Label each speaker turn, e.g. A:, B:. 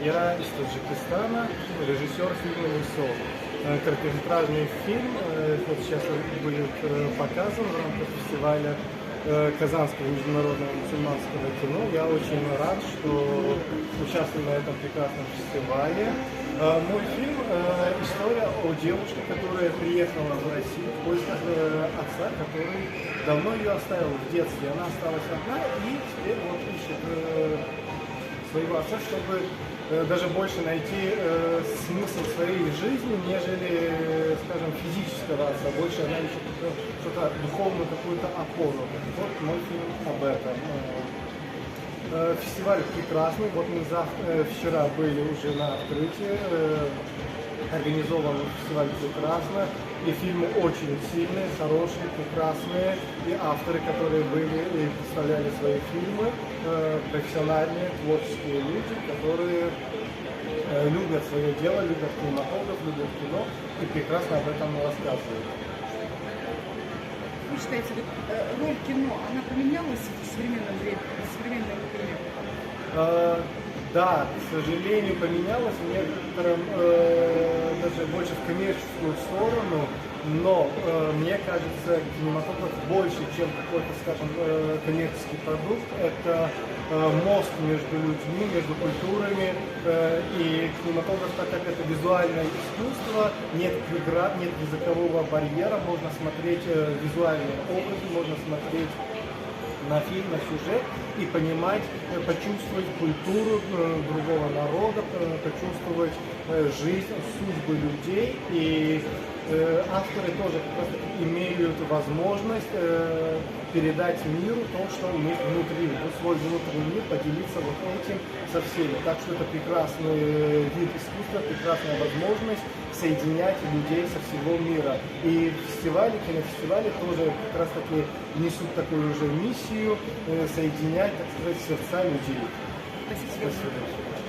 A: Я из Таджикистана, режиссер фильма «Весов». Короткометражный фильм вот сейчас будет показан в рамках фестиваля Казанского международного мусульманского кино. Я очень рад, что участвую на этом прекрасном фестивале. Мой фильм – история о девушке, которая приехала в Россию в поисках отца, который давно ее оставил в детстве. Она осталась одна и теперь вот ищет своего отца, чтобы даже больше найти смысл своей жизни, нежели, скажем, физического отца. Больше она ищет что-то духовную, какую-то опору. Вот мой фильм об этом. Фестиваль прекрасный. Вот мы вчера были уже на открытии. Организован фестиваль прекрасно. И фильмы очень сильные, хорошие, прекрасные. И авторы, которые были и представляли свои фильмы, профессиональные, творческие люди, которые любят свое дело, любят кинематограф, любят кино и прекрасно об этом рассказывают.
B: Вы считаете, роль кино, она поменялась в современном времени, в современное время?
A: Да, к сожалению, поменялось в некотором, даже больше в коммерческую сторону, но мне кажется, кинематограф больше, чем какой-то, скажем, коммерческий продукт. Это мост между людьми, между культурами, и кинематограф, так как это визуальное искусство, нет преград, нет языкового барьера, можно смотреть визуальные образы, можно смотреть на фильм, на сюжет и понимать, почувствовать культуру другого народа, почувствовать жизнь, судьбы людей. И авторы тоже как раз имеют возможность передать миру то, что у них внутри, свой внутренний мир, поделиться вот этим со всеми. Так что это прекрасный вид искусства, прекрасная возможность соединять людей со всего мира. И фестивали, кинофестивали тоже как раз таки несут такую же миссию соединять, так сказать, сердца людей.
B: Спасибо.
A: Спасибо.